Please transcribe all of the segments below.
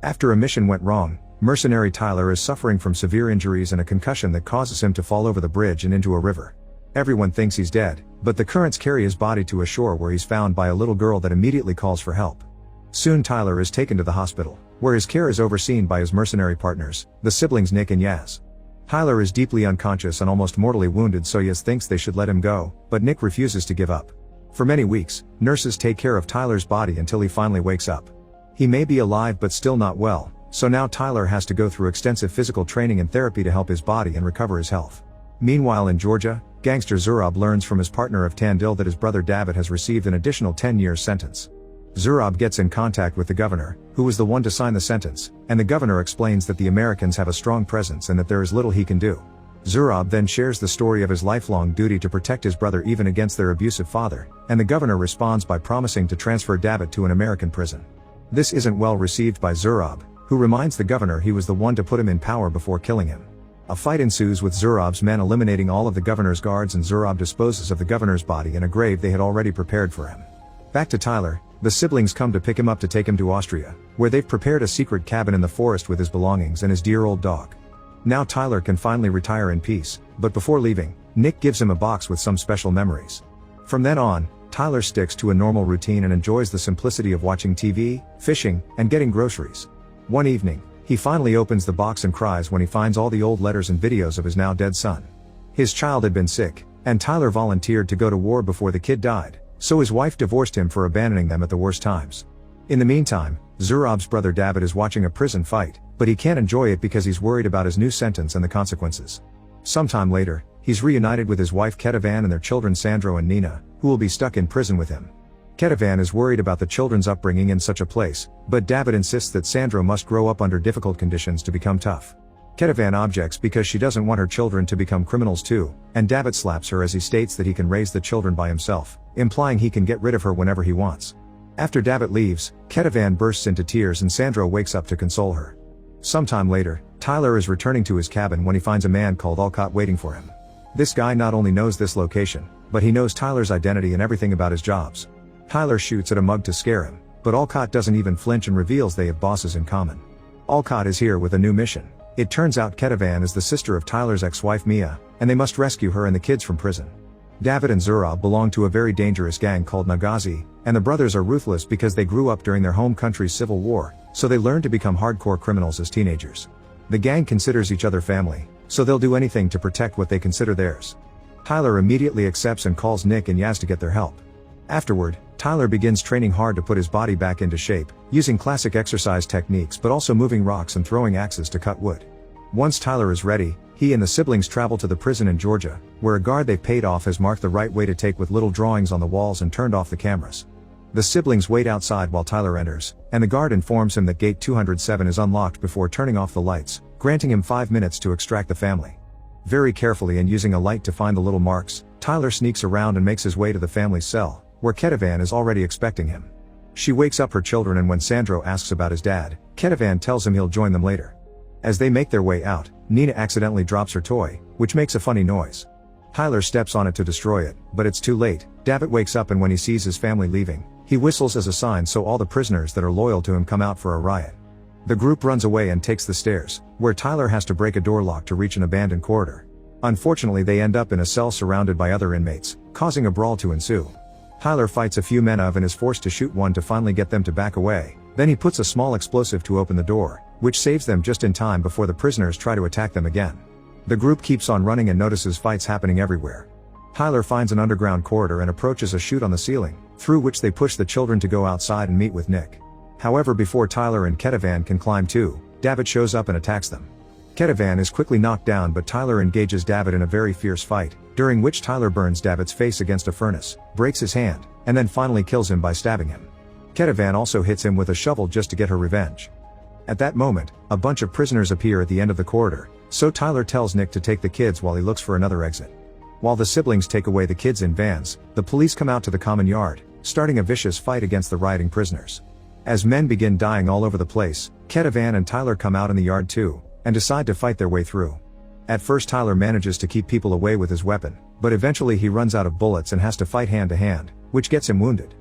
After a mission went wrong, mercenary Tyler is suffering from severe injuries and a concussion that causes him to fall over the bridge and into a river. Everyone thinks he's dead, but the currents carry his body to a shore where he's found by a little girl that immediately calls for help. Soon Tyler is taken to the hospital, where his care is overseen by his mercenary partners, the siblings Nick and Yaz. Tyler is deeply unconscious and almost mortally wounded, so Yaz thinks they should let him go, but Nick refuses to give up. For many weeks, nurses take care of Tyler's body until he finally wakes up. He may be alive but still not well, so now Tyler has to go through extensive physical training and therapy to help his body and recover his health. Meanwhile in Georgia, gangster Zurab learns from his partner of Tandil that his brother David has received an additional 10 years sentence. Zurab gets in contact with the governor, who was the one to sign the sentence, and the governor explains that the Americans have a strong presence and that there is little he can do. Zurab then shares the story of his lifelong duty to protect his brother even against their abusive father, and the governor responds by promising to transfer David to an American prison. This isn't well received by Zurab, who reminds the governor he was the one to put him in power before killing him. A fight ensues with Zurab's men eliminating all of the governor's guards, and Zurab disposes of the governor's body in a grave they had already prepared for him. Back to Tyler, the siblings come to pick him up to take him to Austria, where they've prepared a secret cabin in the forest with his belongings and his dear old dog. Now Tyler can finally retire in peace, but before leaving, Nick gives him a box with some special memories. From then on, Tyler sticks to a normal routine and enjoys the simplicity of watching TV, fishing, and getting groceries. One evening, he finally opens the box and cries when he finds all the old letters and videos of his now dead son. His child had been sick, and Tyler volunteered to go to war before the kid died, so his wife divorced him for abandoning them at the worst times. In the meantime, Zurab's brother David is watching a prison fight, but he can't enjoy it because he's worried about his new sentence and the consequences. Sometime later, he's reunited with his wife Kedivan and their children Sandro and Nina, who will be stuck in prison with him. Kedivan is worried about the children's upbringing in such a place, but David insists that Sandro must grow up under difficult conditions to become tough. Kedivan objects because she doesn't want her children to become criminals too, and David slaps her as he states that he can raise the children by himself, implying he can get rid of her whenever he wants. After David leaves, Kedivan bursts into tears and Sandro wakes up to console her. Sometime later, Tyler is returning to his cabin when he finds a man called Alcott waiting for him. This guy not only knows this location, but he knows Tyler's identity and everything about his jobs. Tyler shoots at a mug to scare him, but Alcott doesn't even flinch and reveals they have bosses in common. Alcott is here with a new mission. It turns out Kedivan is the sister of Tyler's ex-wife Mia, and they must rescue her and the kids from prison. David and Zurab belong to a very dangerous gang called Nagazi, and the brothers are ruthless because they grew up during their home country's civil war, so they learn to become hardcore criminals as teenagers. The gang considers each other family, so they'll do anything to protect what they consider theirs. Tyler immediately accepts and calls Nick and Yaz to get their help. Afterward, Tyler begins training hard to put his body back into shape, using classic exercise techniques but also moving rocks and throwing axes to cut wood. Once Tyler is ready, he and the siblings travel to the prison in Georgia, where a guard they paid off has marked the right way to take with little drawings on the walls and turned off the cameras. The siblings wait outside while Tyler enters, and the guard informs him that gate 207 is unlocked before turning off the lights, granting him 5 minutes to extract the family. Very carefully and using a light to find the little marks, Tyler sneaks around and makes his way to the family's cell, where Kedivan is already expecting him. She wakes up her children, and when Sandro asks about his dad, Kedivan tells him he'll join them later. As they make their way out, Nina accidentally drops her toy, which makes a funny noise. Tyler steps on it to destroy it, but it's too late. David wakes up, and when he sees his family leaving, he whistles as a sign so all the prisoners that are loyal to him come out for a riot. The group runs away and takes the stairs, where Tyler has to break a door lock to reach an abandoned corridor. Unfortunately, they end up in a cell surrounded by other inmates, causing a brawl to ensue. Tyler fights a few men and is forced to shoot one to finally get them to back away. Then he puts a small explosive to open the door, which saves them just in time before the prisoners try to attack them again. The group keeps on running and notices fights happening everywhere. Tyler finds an underground corridor and approaches a chute on the ceiling, through which they push the children to go outside and meet with Nick. However, before Tyler and Kedivan can climb too, David shows up and attacks them. Kedivan is quickly knocked down, but Tyler engages David in a very fierce fight, during which Tyler burns David's face against a furnace, breaks his hand, and then finally kills him by stabbing him. Kedivan also hits him with a shovel just to get her revenge. At that moment, a bunch of prisoners appear at the end of the corridor, so Tyler tells Nick to take the kids while he looks for another exit. While the siblings take away the kids in vans, the police come out to the common yard, starting a vicious fight against the rioting prisoners. As men begin dying all over the place, Kedivan and Tyler come out in the yard too, and decide to fight their way through. At first Tyler manages to keep people away with his weapon, but eventually he runs out of bullets and has to fight hand to hand, which gets him wounded.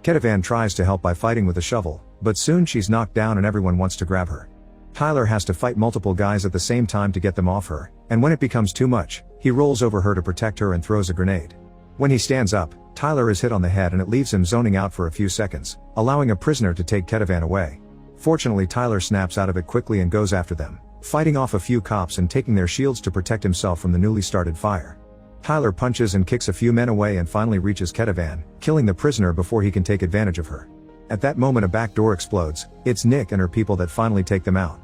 Kidnapping tries to help by fighting with a shovel, but soon she's knocked down and everyone wants to grab her. Tyler has to fight multiple guys at the same time to get them off her, and when it becomes too much, he rolls over her to protect her and throws a grenade. When he stands up, Tyler is hit on the head and it leaves him zoning out for a few seconds, allowing a prisoner to take Kidnapping away. Fortunately, Tyler snaps out of it quickly and goes after them, fighting off a few cops and taking their shields to protect himself from the newly started fire. Tyler punches and kicks a few men away and finally reaches Kidnapping, killing the prisoner before he can take advantage of her. At that moment a back door explodes. It's Nick and her people that finally take them out.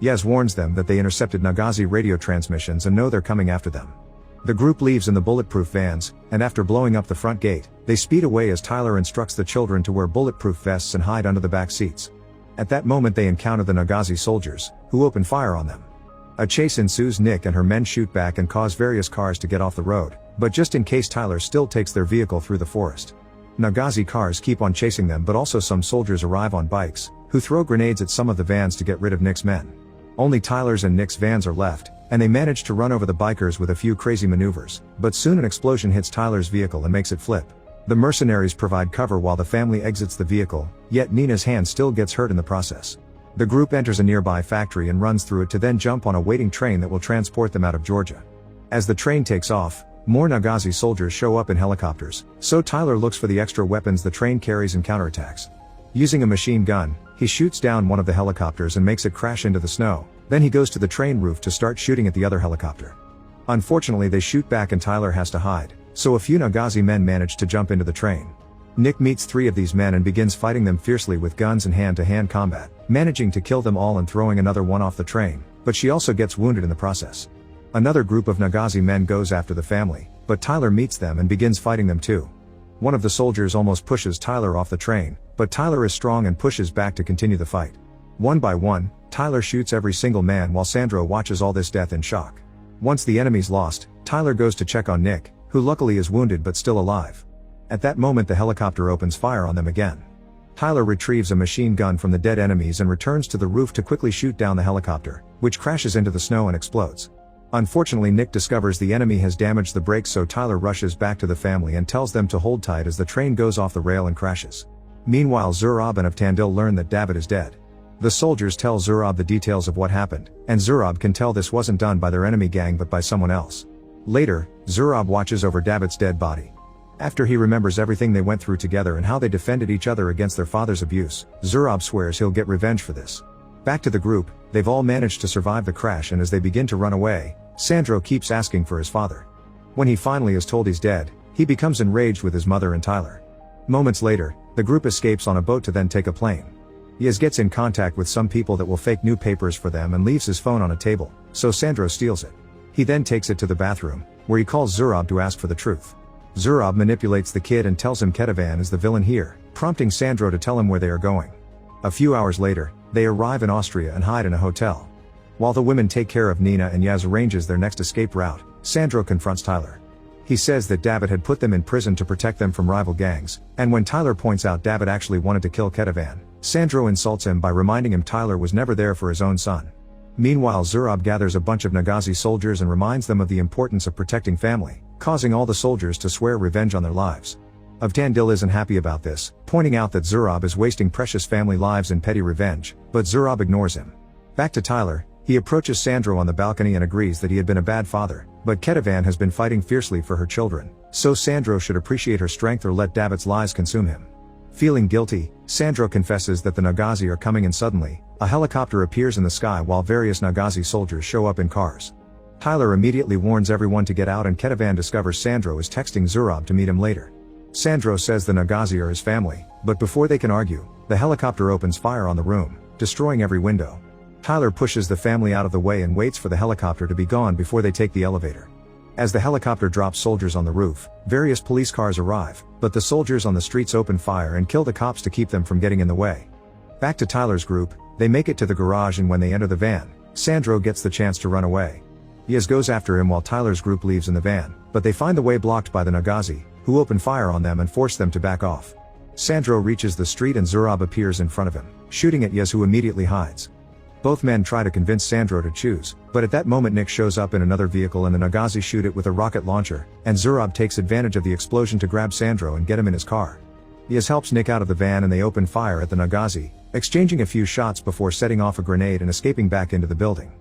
Yaz warns them that they intercepted Nagazi radio transmissions and know they're coming after them. The group leaves in the bulletproof vans, and after blowing up the front gate, they speed away as Tyler instructs the children to wear bulletproof vests and hide under the back seats. At that moment they encounter the Nagazi soldiers, who open fire on them. A chase ensues. Nick and her men shoot back and cause various cars to get off the road, but just in case Tyler still takes their vehicle through the forest. Nagazi cars keep on chasing them, but also some soldiers arrive on bikes, who throw grenades at some of the vans to get rid of Nick's men. Only Tyler's and Nick's vans are left, and they manage to run over the bikers with a few crazy maneuvers, but soon an explosion hits Tyler's vehicle and makes it flip. The mercenaries provide cover while the family exits the vehicle, yet Nina's hand still gets hurt in the process. The group enters a nearby factory and runs through it to then jump on a waiting train that will transport them out of Georgia. As the train takes off, more Nagazi soldiers show up in helicopters, so Tyler looks for the extra weapons the train carries and counterattacks. Using a machine gun, he shoots down one of the helicopters and makes it crash into the snow, then he goes to the train roof to start shooting at the other helicopter. Unfortunately they shoot back and Tyler has to hide, so a few Nagazi men manage to jump into the train. Nick meets 3 of these men and begins fighting them fiercely with guns and hand-to-hand combat, managing to kill them all and throwing another one off the train, but she also gets wounded in the process. Another group of Nagazi men goes after the family, but Tyler meets them and begins fighting them too. One of the soldiers almost pushes Tyler off the train, but Tyler is strong and pushes back to continue the fight. One by one, Tyler shoots every single man while Sandro watches all this death in shock. Once the enemy's lost, Tyler goes to check on Nick, who luckily is wounded but still alive. At that moment the helicopter opens fire on them again. Tyler retrieves a machine gun from the dead enemies and returns to the roof to quickly shoot down the helicopter, which crashes into the snow and explodes. Unfortunately Nick discovers the enemy has damaged the brakes, so Tyler rushes back to the family and tells them to hold tight as the train goes off the rail and crashes. Meanwhile Zurab and of Tandil learn that David is dead. The soldiers tell Zurab the details of what happened, and Zurab can tell this wasn't done by their enemy gang but by someone else. Later, Zurab watches over David's dead body. After he remembers everything they went through together and how they defended each other against their father's abuse, Zurab swears he'll get revenge for this. Back to the group, they've all managed to survive the crash, and as they begin to run away, Sandro keeps asking for his father. When he finally is told he's dead, he becomes enraged with his mother and Tyler. Moments later, the group escapes on a boat to then take a plane. Yaz gets in contact with some people that will fake new papers for them and leaves his phone on a table, so Sandro steals it. He then takes it to the bathroom, where he calls Zurab to ask for the truth. Zurab manipulates the kid and tells him Kidnapping is the villain here, prompting Sandro to tell him where they are going. A few hours later, they arrive in Austria and hide in a hotel. While the women take care of Nina and Yaz arranges their next escape route, Sandro confronts Tyler. He says that David had put them in prison to protect them from rival gangs, and when Tyler points out David actually wanted to kill Kidnapping, Sandro insults him by reminding him Tyler was never there for his own son. Meanwhile Zurab gathers a bunch of Nagazi soldiers and reminds them of the importance of protecting family, causing all the soldiers to swear revenge on their lives. Tandil isn't happy about this, pointing out that Zurab is wasting precious family lives in petty revenge, but Zurab ignores him. Back to Tyler, he approaches Sandro on the balcony and agrees that he had been a bad father, but Kidnapping has been fighting fiercely for her children, so Sandro should appreciate her strength or let David's lies consume him. Feeling guilty, Sandro confesses that the Nagazi are coming, and suddenly, a helicopter appears in the sky while various Nagazi soldiers show up in cars. Tyler immediately warns everyone to get out, and Kidnapping discovers Sandro is texting Zurab to meet him later. Sandro says the Nagazi are his family, but before they can argue, the helicopter opens fire on the room, destroying every window. Tyler pushes the family out of the way and waits for the helicopter to be gone before they take the elevator. As the helicopter drops soldiers on the roof, various police cars arrive, but the soldiers on the streets open fire and kill the cops to keep them from getting in the way. Back to Tyler's group, they make it to the garage, and when they enter the van, Sandro gets the chance to run away. Yaz goes after him while Tyler's group leaves in the van, but they find the way blocked by the Nagazi, who open fire on them and force them to back off. Sandro reaches the street and Zurab appears in front of him, shooting at Yaz, who immediately hides. Both men try to convince Sandro to choose, but at that moment Nick shows up in another vehicle and the Nagazi shoot it with a rocket launcher, and Zurab takes advantage of the explosion to grab Sandro and get him in his car. Yaz helps Nick out of the van and they open fire at the Nagazi, exchanging a few shots before setting off a grenade and escaping back into the building.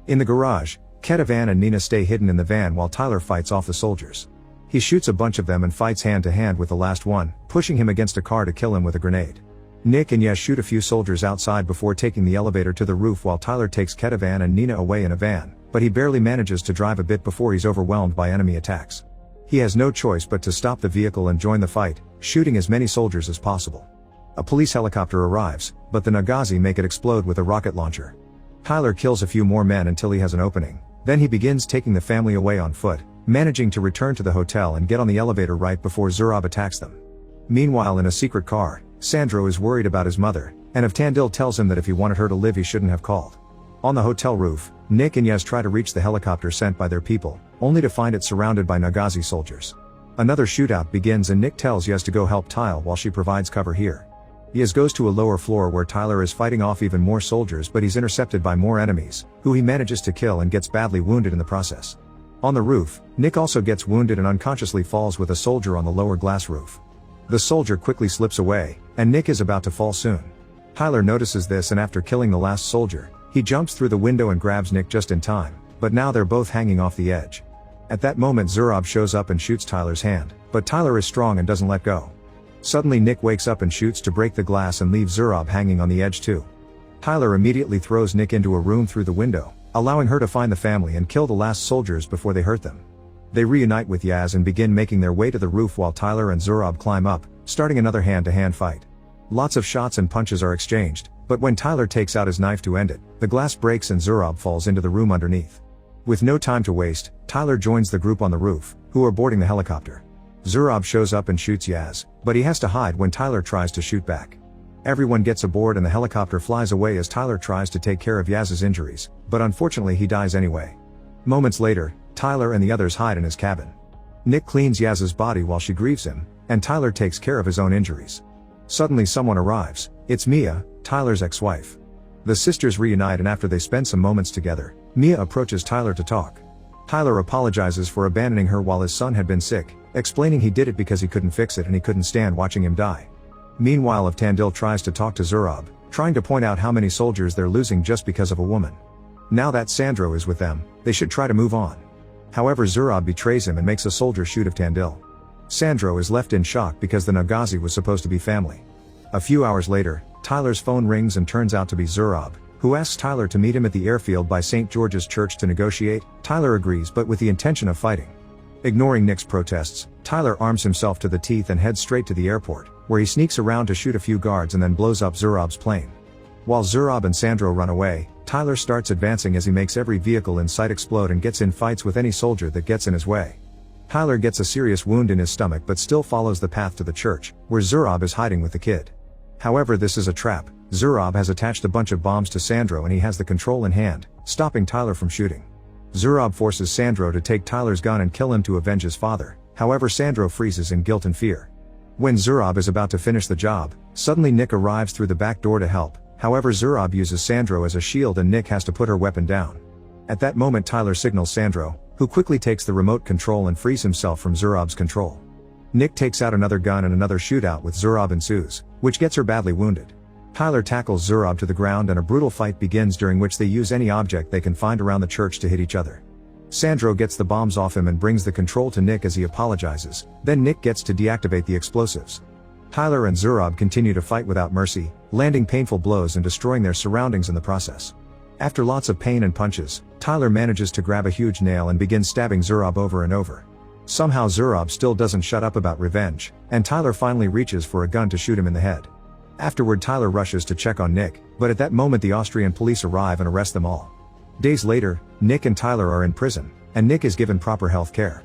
In the garage, Kidnapping and Nina stay hidden in the van while Tyler fights off the soldiers. He shoots a bunch of them and fights hand to hand with the last one, pushing him against a car to kill him with a grenade. Nick and Yaz shoot a few soldiers outside before taking the elevator to the roof while Tyler takes Kidnapping and Nina away in a van, but he barely manages to drive a bit before he's overwhelmed by enemy attacks. He has no choice but to stop the vehicle and join the fight, shooting as many soldiers as possible. A police helicopter arrives, but the Nagazi make it explode with a rocket launcher. Tyler kills a few more men until he has an opening, then he begins taking the family away on foot, managing to return to the hotel and get on the elevator right before Zurab attacks them. Meanwhile, in a secret car, Sandro is worried about his mother, and if Tandil tells him that if he wanted her to live he shouldn't have called. On the hotel roof, Nick and Yaz try to reach the helicopter sent by their people, only to find it surrounded by Nagazi soldiers. Another shootout begins and Nick tells Yaz to go help Tyler while she provides cover here. Yaz goes to a lower floor where Tyler is fighting off even more soldiers, but he's intercepted by more enemies, who he manages to kill and gets badly wounded in the process. On the roof, Nick also gets wounded and unconsciously falls with a soldier on the lower glass roof. The soldier quickly slips away, and Nick is about to fall soon. Tyler notices this and after killing the last soldier, he jumps through the window and grabs Nick just in time, but now they're both hanging off the edge. At that moment Zurab shows up and shoots Tyler's hand, but Tyler is strong and doesn't let go. Suddenly Nick wakes up and shoots to break the glass and leaves Zurab hanging on the edge too. Tyler immediately throws Nick into a room through the window, allowing her to find the family and kill the last soldiers before they hurt them. They reunite with Yaz and begin making their way to the roof while Tyler and Zurab climb up, starting another hand-to-hand fight. Lots of shots and punches are exchanged, but when Tyler takes out his knife to end it, the glass breaks and Zurab falls into the room underneath. With no time to waste, Tyler joins the group on the roof, who are boarding the helicopter. Zurab shows up and shoots Yaz, but he has to hide when Tyler tries to shoot back. Everyone gets aboard and the helicopter flies away as Tyler tries to take care of Yaz's injuries, but unfortunately he dies anyway. Moments later, Tyler and the others hide in his cabin. Nick cleans Yaz's body while she grieves him, and Tyler takes care of his own injuries. Suddenly someone arrives. It's Mia, Tyler's ex-wife. The sisters reunite and after they spend some moments together, Mia approaches Tyler to talk. Tyler apologizes for abandoning her while his son had been sick, explaining he did it because he couldn't fix it and he couldn't stand watching him die. Meanwhile, Tandil tries to talk to Zurab, trying to point out how many soldiers they're losing just because of a woman. Now that Sandro is with them, they should try to move on. However, Zurab betrays him and makes a soldier shoot of Tandil. Sandro is left in shock because the Nagazi was supposed to be family. A few hours later, Tyler's phone rings and turns out to be Zurab, who asks Tyler to meet him at the airfield by St. George's Church to negotiate. Tyler agrees but with the intention of fighting. Ignoring Nick's protests, Tyler arms himself to the teeth and heads straight to the airport, where he sneaks around to shoot a few guards and then blows up Zurab's plane. While Zurab and Sandro run away, Tyler starts advancing as he makes every vehicle in sight explode and gets in fights with any soldier that gets in his way. Tyler gets a serious wound in his stomach but still follows the path to the church, where Zurab is hiding with the kid. However, this is a trap. Zurab has attached a bunch of bombs to Sandro and he has the control in hand, stopping Tyler from shooting. Zurab forces Sandro to take Tyler's gun and kill him to avenge his father, however Sandro freezes in guilt and fear. When Zurab is about to finish the job, suddenly Nick arrives through the back door to help, however Zurab uses Sandro as a shield and Nick has to put her weapon down. At that moment Tyler signals Sandro, who quickly takes the remote control and frees himself from Zurab's control. Nick takes out another gun and another shootout with Zurab ensues, which gets her badly wounded. Tyler tackles Zurab to the ground and a brutal fight begins during which they use any object they can find around the church to hit each other. Sandro gets the bombs off him and brings the control to Nick as he apologizes, then Nick gets to deactivate the explosives. Tyler and Zurab continue to fight without mercy, landing painful blows and destroying their surroundings in the process. After lots of pain and punches, Tyler manages to grab a huge nail and begins stabbing Zurab over and over. Somehow Zurab still doesn't shut up about revenge, and Tyler finally reaches for a gun to shoot him in the head. Afterward Tyler rushes to check on Nick, but at that moment the Austrian police arrive and arrest them all. Days later, Nick and Tyler are in prison, and Nick is given proper health care.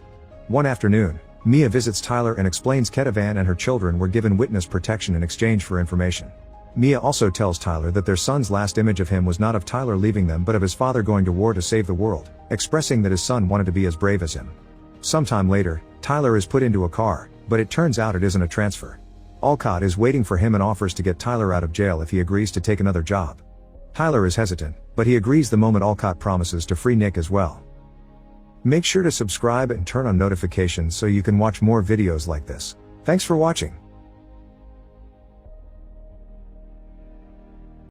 One afternoon, Mia visits Tyler and explains Ketevan and her children were given witness protection in exchange for information. Mia also tells Tyler that their son's last image of him was not of Tyler leaving them but of his father going to war to save the world, expressing that his son wanted to be as brave as him. Sometime later, Tyler is put into a car, but it turns out it isn't a transfer. Alcott is waiting for him and offers to get Tyler out of jail if he agrees to take another job. Tyler is hesitant, but he agrees the moment Alcott promises to free Nick as well. Make sure to subscribe and turn on notifications so you can watch more videos like this. Thanks for watching.